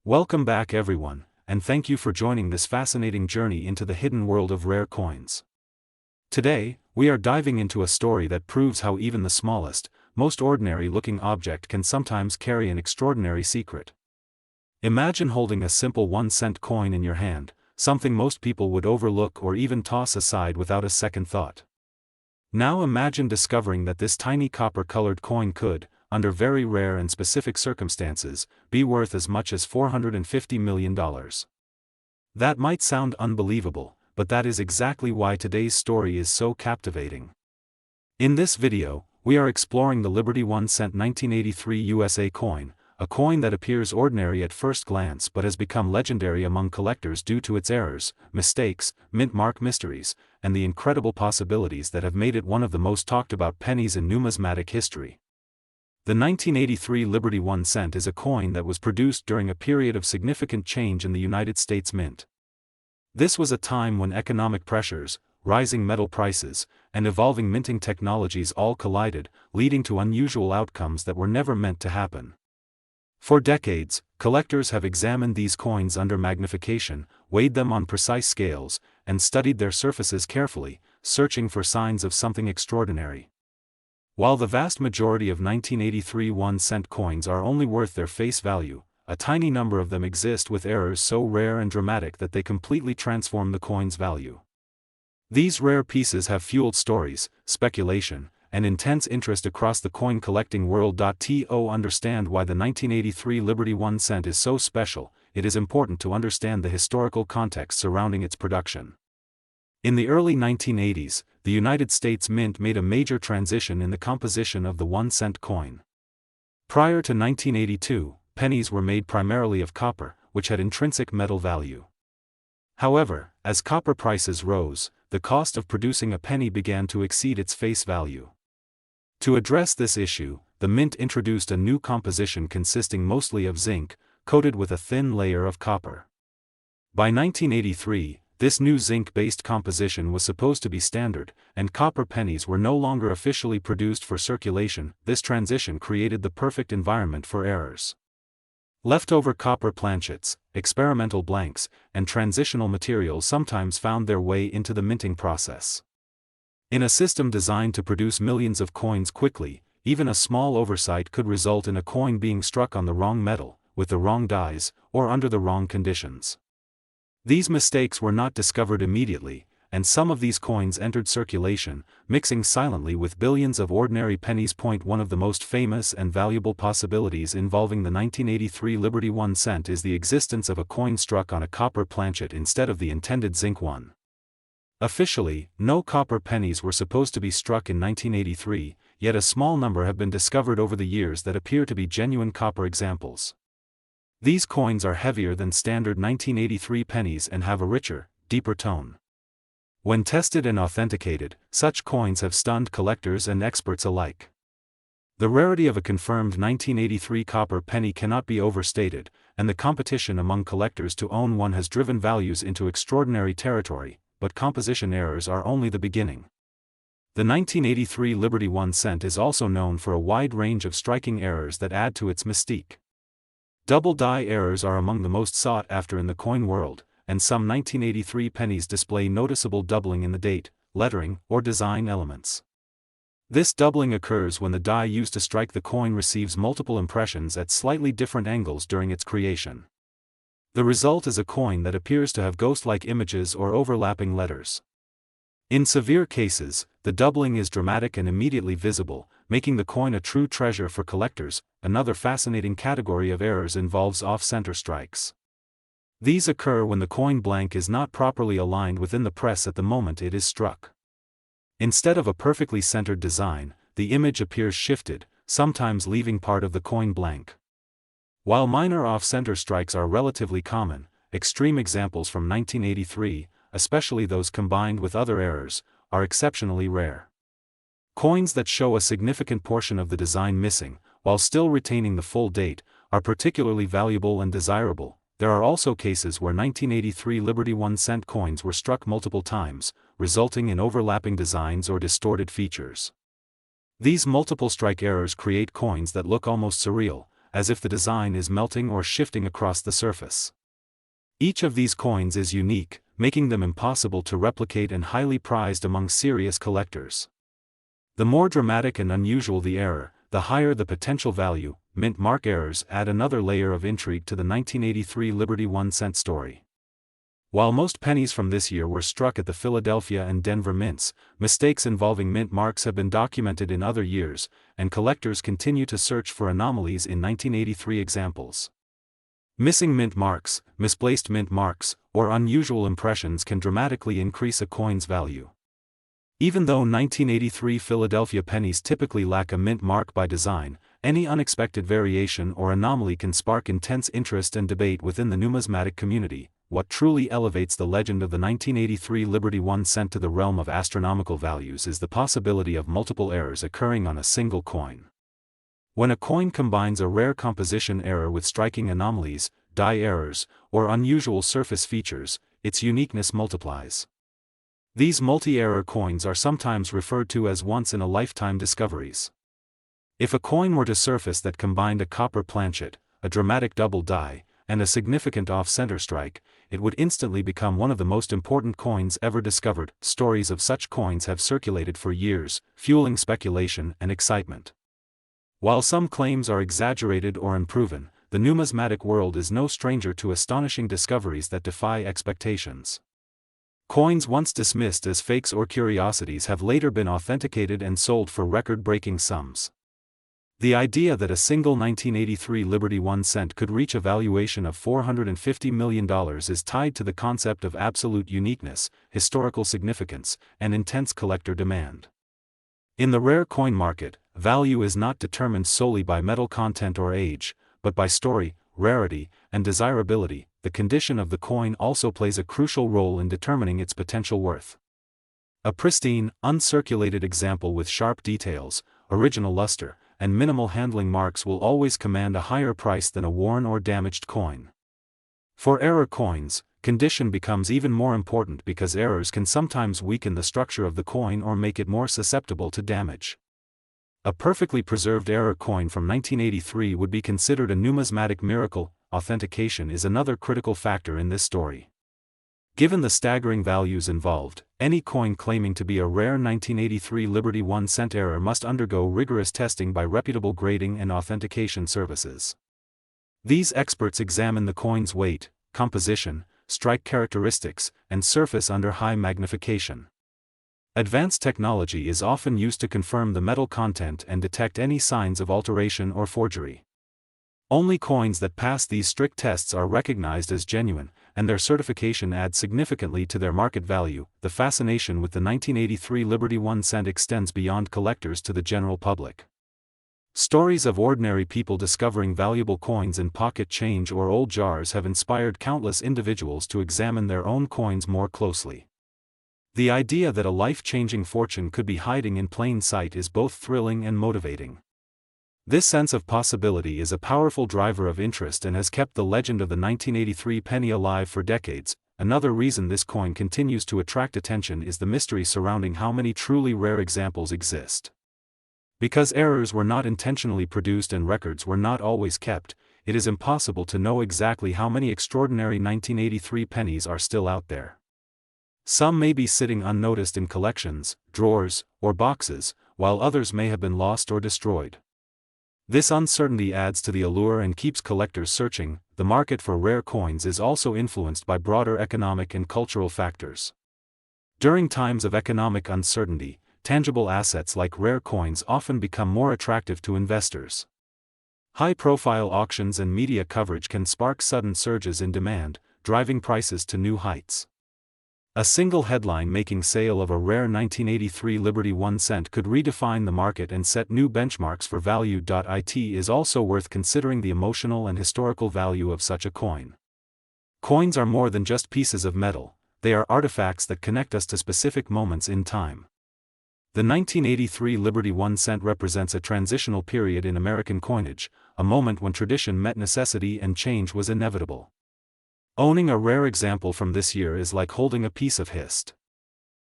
Welcome back everyone, and thank you for joining this fascinating journey into the hidden world of rare coins. Today, we are diving into a story that proves how even the smallest, most ordinary-looking object can sometimes carry an extraordinary secret. Imagine holding a simple 1-cent coin in your hand, something most people would overlook or even toss aside without a second thought. Now imagine discovering that this tiny copper-colored coin could, under very rare and specific circumstances, be worth as much as $450 million. That might sound unbelievable, but that is exactly why today's story is so captivating. In this video, we are exploring the Liberty 1-cent 1983 USA coin, a coin that appears ordinary at first glance but has become legendary among collectors due to its errors, mistakes, mint mark mysteries, and the incredible possibilities that have made it one of the most talked about pennies in numismatic history. The 1983 Liberty 1 cent is a coin that was produced during a period of significant change in the United States Mint. This was a time when economic pressures, rising metal prices, and evolving minting technologies all collided, leading to unusual outcomes that were never meant to happen. For decades, collectors have examined these coins under magnification, weighed them on precise scales, and studied their surfaces carefully, searching for signs of something extraordinary. While the vast majority of 1983 1-cent coins are only worth their face value, a tiny number of them exist with errors so rare and dramatic that they completely transform the coin's value. These rare pieces have fueled stories, speculation, and intense interest across the coin collecting world. To understand why the 1983 Liberty 1 cent is so special, it is important to understand the historical context surrounding its production. In the early 1980s, the United States Mint made a major transition in the composition of the 1-cent coin. Prior to 1982, pennies were made primarily of copper, which had intrinsic metal value. However, as copper prices rose, the cost of producing a penny began to exceed its face value. To address this issue, the Mint introduced a new composition consisting mostly of zinc, coated with a thin layer of copper. By 1983, this new zinc-based composition was supposed to be standard, and copper pennies were no longer officially produced for circulation. This transition created the perfect environment for errors. Leftover copper planchets, experimental blanks, and transitional materials sometimes found their way into the minting process. In a system designed to produce millions of coins quickly, even a small oversight could result in a coin being struck on the wrong metal, with the wrong dies, or under the wrong conditions. These mistakes were not discovered immediately, and some of these coins entered circulation, mixing silently with billions of ordinary pennies. One of the most famous and valuable possibilities involving the 1983 Liberty 1 cent is the existence of a coin struck on a copper planchet instead of the intended zinc one. Officially, no copper pennies were supposed to be struck in 1983, yet a small number have been discovered over the years that appear to be genuine copper examples. These coins are heavier than standard 1983 pennies and have a richer, deeper tone. When tested and authenticated, such coins have stunned collectors and experts alike. The rarity of a confirmed 1983 copper penny cannot be overstated, and the competition among collectors to own one has driven values into extraordinary territory, but composition errors are only the beginning. The 1983 Liberty 1 cent is also known for a wide range of striking errors that add to its mystique. Double die errors are among the most sought after in the coin world, and some 1983 pennies display noticeable doubling in the date, lettering, or design elements. This doubling occurs when the die used to strike the coin receives multiple impressions at slightly different angles during its creation. The result is a coin that appears to have ghost-like images or overlapping letters. In severe cases, the doubling is dramatic and immediately visible, making the coin a true treasure for collectors. Another fascinating category of errors involves off-center strikes. These occur when the coin blank is not properly aligned within the press at the moment it is struck. Instead of a perfectly centered design, the image appears shifted, sometimes leaving part of the coin blank. While minor off-center strikes are relatively common, extreme examples from 1983, especially those combined with other errors, are exceptionally rare. Coins that show a significant portion of the design missing, while still retaining the full date, are particularly valuable and desirable. There are also cases where 1983 Liberty 1 cent coins were struck multiple times, resulting in overlapping designs or distorted features. These multiple strike errors create coins that look almost surreal, as if the design is melting or shifting across the surface. Each of these coins is unique, making them impossible to replicate and highly prized among serious collectors. The more dramatic and unusual the error, the higher the potential value. Mint mark errors add another layer of intrigue to the 1983 Liberty 1-cent story. While most pennies from this year were struck at the Philadelphia and Denver mints, mistakes involving mint marks have been documented in other years, and collectors continue to search for anomalies in 1983 examples. Missing mint marks, misplaced mint marks, or unusual impressions can dramatically increase a coin's value. Even though 1983 Philadelphia pennies typically lack a mint mark by design, any unexpected variation or anomaly can spark intense interest and debate within the numismatic community. What truly elevates the legend of the 1983 Liberty 1-cent to the realm of astronomical values is the possibility of multiple errors occurring on a single coin. When a coin combines a rare composition error with striking anomalies, die errors, or unusual surface features, its uniqueness multiplies. These multi-error coins are sometimes referred to as once-in-a-lifetime discoveries. If a coin were to surface that combined a copper planchet, a dramatic double die, and a significant off-center strike, it would instantly become one of the most important coins ever discovered. Stories of such coins have circulated for years, fueling speculation and excitement. While some claims are exaggerated or unproven, the numismatic world is no stranger to astonishing discoveries that defy expectations. Coins once dismissed as fakes or curiosities have later been authenticated and sold for record-breaking sums. The idea that a single 1983 Liberty 1-cent could reach a valuation of $450 million is tied to the concept of absolute uniqueness, historical significance, and intense collector demand. In the rare coin market, value is not determined solely by metal content or age, but by story, rarity, and desirability. The condition of the coin also plays a crucial role in determining its potential worth. A pristine, uncirculated example with sharp details, original luster, and minimal handling marks will always command a higher price than a worn or damaged coin. For error coins, condition becomes even more important because errors can sometimes weaken the structure of the coin or make it more susceptible to damage. A perfectly preserved error coin from 1983 would be considered a numismatic miracle. Authentication is another critical factor in this story. Given the staggering values involved, any coin claiming to be a rare 1983 Liberty 1-cent error must undergo rigorous testing by reputable grading and authentication services. These experts examine the coin's weight, composition, strike characteristics, and surface under high magnification. Advanced technology is often used to confirm the metal content and detect any signs of alteration or forgery. Only coins that pass these strict tests are recognized as genuine, and their certification adds significantly to their market value. The fascination with the 1983 Liberty 1-cent extends beyond collectors to the general public. Stories of ordinary people discovering valuable coins in pocket change or old jars have inspired countless individuals to examine their own coins more closely. The idea that a life-changing fortune could be hiding in plain sight is both thrilling and motivating. This sense of possibility is a powerful driver of interest and has kept the legend of the 1983 penny alive for decades. Another reason this coin continues to attract attention is the mystery surrounding how many truly rare examples exist. Because errors were not intentionally produced and records were not always kept, it is impossible to know exactly how many extraordinary 1983 pennies are still out there. Some may be sitting unnoticed in collections, drawers, or boxes, while others may have been lost or destroyed. This uncertainty adds to the allure and keeps collectors searching. The market for rare coins is also influenced by broader economic and cultural factors. During times of economic uncertainty, tangible assets like rare coins often become more attractive to investors. High-profile auctions and media coverage can spark sudden surges in demand, driving prices to new heights. A single headline making sale of a rare 1983 Liberty 1-cent could redefine the market and set new benchmarks for value. It is also worth considering the emotional and historical value of such a coin. Coins are more than just pieces of metal, they are artifacts that connect us to specific moments in time. The 1983 Liberty 1-cent represents a transitional period in American coinage, a moment when tradition met necessity and change was inevitable. Owning a rare example from this year is like holding a piece of history.